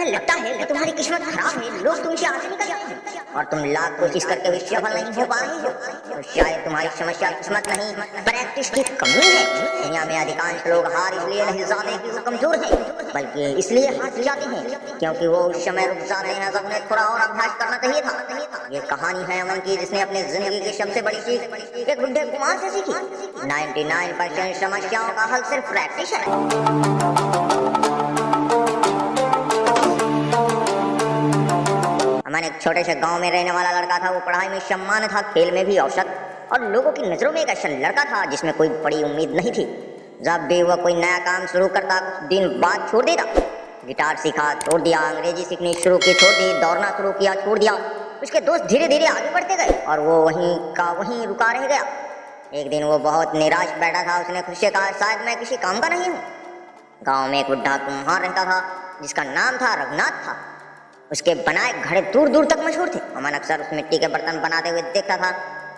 तुम्हें लगता है कि तुम्हारी किस्मत खराब है, लोग तुमसे आगे निकल जाते हैं और तुम लाख कोशिश करके भी सफल नहीं हो पा रही हो, तो शायद तुम्हारी समस्या किस्मत नहीं, प्रैक्टिस की कमी है। दुनिया में अधिकांश लोग हार इसलिए नहीं जाते कि वो कमजोर हैं, बल्कि इसलिए हार जाते हैं क्योंकि वो उस समय रुक जाते हैं जब उन्हें थोड़ा और अभ्यास करना चाहिए था। ये कहानी है अमन की, जिसने अपनी जिंदगी की सबसे बड़ी सीख एक बुढ़े कुमार से सीखी। 99% समस्याओं का हल सिर्फ प्रैक्टिस है। अमन एक छोटे से गांव में रहने वाला लड़का था। वो पढ़ाई में सम्मान था, खेल में भी औसत, और लोगों की नजरों में एक ऐसा लड़का था जिसमें कोई बड़ी उम्मीद नहीं थी। जब भी वह कोई नया काम शुरू करता, कुछ दिन बाद छोड़ देता। गिटार सीखा, छोड़ दिया, अंग्रेजी सीखनी शुरू की, छोड़ दी, दौड़ना शुरू किया, छोड़ दिया। उसके दोस्त धीरे धीरे आगे बढ़ते गए और वो वहीं का वहीं रुका रह गया। एक दिन वो बहुत निराश बैठा था। उसने खुद से कहा, शायद मैं किसी काम का नहीं हूँ। गाँव में एक बुढ़ा कुम्हार रहता था जिसका नाम था रघुनाथ था। उसके बनाए घड़े दूर दूर तक मशहूर थे। अमन अक्सर उस मिट्टी के बर्तन बनाते हुए देखता था।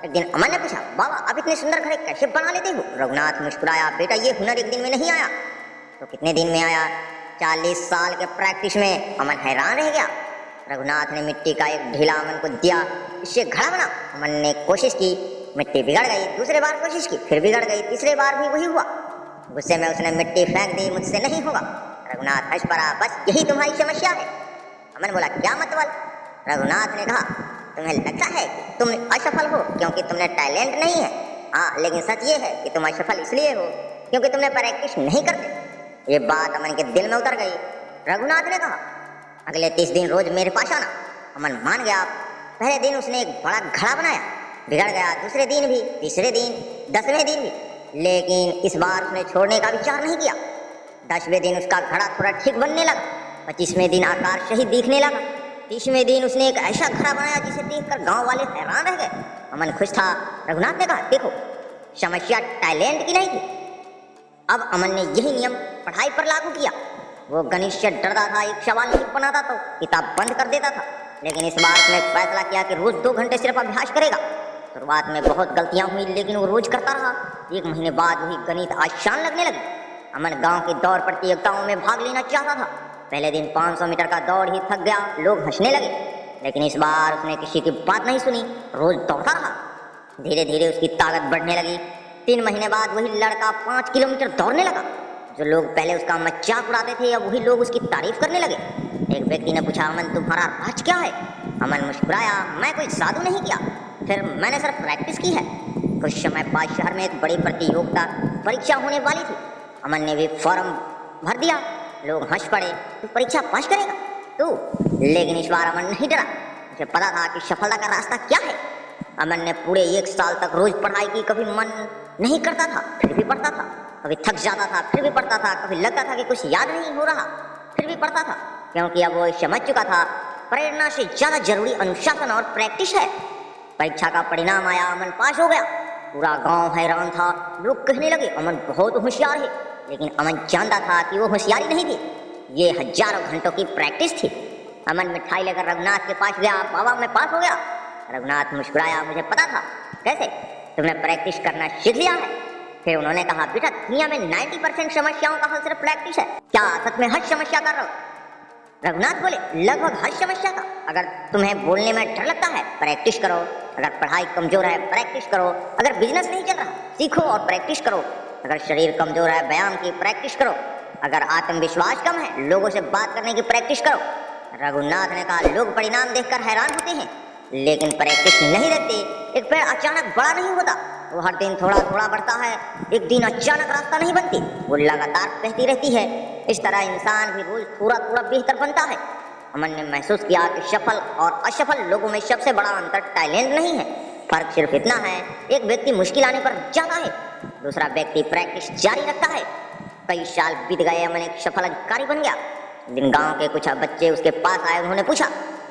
एक दिन अमन ने पूछा, बाबा आप इतने सुंदर घड़े कैसे बना लेते हो? रघुनाथ मुस्कुराया, बेटा ये हुनर एक दिन में नहीं आया। तो कितने दिन में आया? 40 साल के प्रैक्टिस में। अमन हैरान रह गया। रघुनाथ ने मिट्टी का एक ढीला अमन को दिया, इससे घड़ा बना। अमन ने कोशिश की, मिट्टी बिगड़ गई। दूसरे बार कोशिश की, फिर बिगड़ गई। तीसरे बार भी वही हुआ। गुस्से में उसने मिट्टी फेंक दी, मुझसे नहीं होगा। रघुनाथ हंस पड़ा, बस यही तुम्हारी समस्या है। अमन बोला, क्या मतलब? रघुनाथ ने कहा, तुम्हें लगता है कि तुम असफल हो क्योंकि तुमने टैलेंट नहीं है। हाँ, लेकिन सच ये है कि तुम असफल इसलिए हो क्योंकि तुमने प्रैक्टिस नहीं करते। ये बात अमन के दिल में उतर गई। रघुनाथ ने कहा, अगले 30 दिन रोज मेरे पास आना। अमन मान गया। पहले दिन उसने एक बड़ा घड़ा बनाया, बिगड़ गया। दूसरे दिन भी, तीसरे दिन, 10वें दिन भी, लेकिन इस बार उसने छोड़ने का विचार नहीं किया। 10वें दिन उसका घड़ा थोड़ा ठीक बनने लगा। 25वें दिन आकार सही दिखने लगा। 30वें दिन उसने एक ऐसा घड़ा बनाया जिसे देखकर गांव वाले हैरान रह गए। अमन खुश था। रघुनाथ ने कहा, देखो समस्या टैलेंट की नहीं थी। अब अमन ने यही नियम पढ़ाई पर लागू किया। वो गणित से डरता था, एक सवाल नहीं बनाता तो किताब बंद कर देता था। लेकिन इस बार उसने फैसला किया कि रोज 2 घंटे सिर्फ अभ्यास करेगा। शुरुआत में बहुत गलतियां हुई, लेकिन वो रोज करता रहा। 1 महीने बाद वही गणित आसान लगने लगी। अमन गांव की दौड़ प्रतियोगिताओं में भाग लेना चाहता था। पहले दिन 500 मीटर का दौड़ ही थक गया, लोग हंसने लगे। लेकिन इस बार उसने किसी की बात नहीं सुनी, रोज दौड़ता रहा। धीरे धीरे उसकी ताकत बढ़ने लगी। 3 महीने बाद वही लड़का 5 किलोमीटर दौड़ने लगा। जो लोग पहले उसका मजाक उड़ाते थे, अब वही लोग उसकी तारीफ करने लगे। एक व्यक्ति ने पूछा, अमन तुम्हारा राज क्या है? अमन मुस्कुराया, मैं कोई जादू नहीं किया, फिर मैंने सिर्फ प्रैक्टिस की है। कुछ समय बाद शहर में एक बड़ी प्रतियोगिता परीक्षा होने वाली थी। अमन ने भी फॉर्म भर दिया। लोग हंस पड़े, तू परीक्षा पास करेगा तू? लेकिन इस बार अमन नहीं डरा। उसे पता था कि सफलता का रास्ता क्या है। अमन ने पूरे 1 साल तक रोज पढ़ाई की। कभी मन नहीं करता था, फिर भी पढ़ता था। कभी थक जाता था, फिर भी पढ़ता था। कभी लगता था कि कुछ याद नहीं हो रहा, फिर भी पढ़ता था, क्योंकि अब वो समझ चुका था प्रेरणा से ज्यादा जरूरी अनुशासन और प्रैक्टिस है। परीक्षा का परिणाम आया, अमन पास हो गया। पूरा गांव हैरान था। लोग कहने लगे, अमन बहुत होशियार है। लेकिन अमन जानता था कि वो होशियारी नहीं थी, ये हजारों घंटों की प्रैक्टिस थी। अमन मिठाई लेकर रघुनाथ के पास गया, बाबा मैं पास हो गया। रघुनाथ मुस्कुराया, मुझे पता था। कैसे? तुमने प्रैक्टिस करना सीख लिया है। फिर उन्होंने कहा, बेटा दुनिया में 90% समस्याओं का हल सिर्फ प्रैक्टिस है। क्या सच में हर समस्या कर रहे हो? रघुनाथ बोले, लगभग हर समस्या का। अगर तुम्हें बोलने में डर लगता है, प्रैक्टिस करो। अगर पढ़ाई कमजोर है, प्रैक्टिस करो। अगर बिजनेस नहीं चल रहा, सीखो और प्रैक्टिस करो। अगर शरीर कमजोर है, व्यायाम की प्रैक्टिस करो। अगर आत्मविश्वास कम है, लोगों से बात करने की प्रैक्टिस करो। रघुनाथ ने कहा, लोग परिणाम देखकर हैरान होते हैं, लेकिन प्रैक्टिस नहीं रखते। एक पेड़ अचानक बड़ा नहीं होता, वो हर दिन थोड़ा थोड़ा बढ़ता है। एक दिन अचानक रास्ता नहीं बनती, वो लगातार बहती रहती है। इस तरह इंसान भी रोज थोड़ा थोड़ा बेहतर बनता है। अमन ने महसूस किया कि सफल और असफल लोगों में सबसे बड़ा अंतर टैलेंट नहीं है। फर्क सिर्फ इतना है, एक व्यक्ति मुश्किल आने पर जाता है, दूसरा व्यक्ति प्रैक्टिस जारी रखता है। कई साल बीत गए, अमन एक सफल अधिकारी बन गया। दिन गांव के कुछ बच्चे उसके पास आए। उन्होंने पूछा,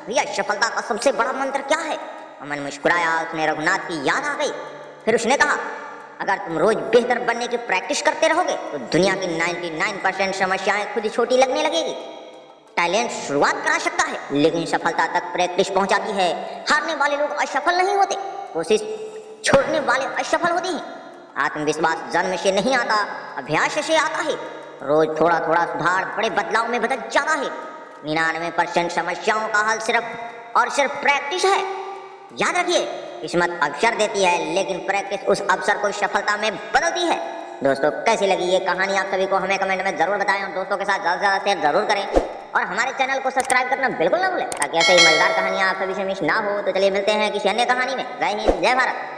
भैया सफलता का सबसे बड़ा मंत्र क्या है? अमन मुस्कुराया, उसने रघुनाथ की याद आ गई। फिर उसने कहा, अगर तुम रोज बेहतर बनने की प्रैक्टिस करते रहोगे तो दुनिया की 99% समस्याएं खुद ही छोटी लगने लगेगी। टैलेंट शुरुआत करा सकता है, लेकिन सफलता तक प्रैक्टिस पहुंचाती है। हारने वाले लोग असफल नहीं होते, कोशिश छोड़ने वाले असफल होते हैं। आत्मविश्वास जन्म से नहीं आता, अभ्यास से आता है। रोज थोड़ा थोड़ा सुधार बड़े बदलाव में बदल जाता है। 99% समस्याओं का हल सिर्फ और सिर्फ प्रैक्टिस है। याद रखिए, किस्मत अवसर देती है लेकिन प्रैक्टिस उस अवसर को सफलता में बदलती है। दोस्तों, कैसी लगी ये कहानी आप सभी को हमें कमेंट में जरूर बताएं और दोस्तों के साथ ज़्यादा से ज़्यादा शेयर जरूर करें और हमारे चैनल को सब्सक्राइब करना बिल्कुल ना भूलें ताकि ऐसे ही मजेदार कहानियां आप सभी से मिस ना हो। तो चलिए मिलते हैं किसी अन्य कहानी में। जय हिंद, जय भारत।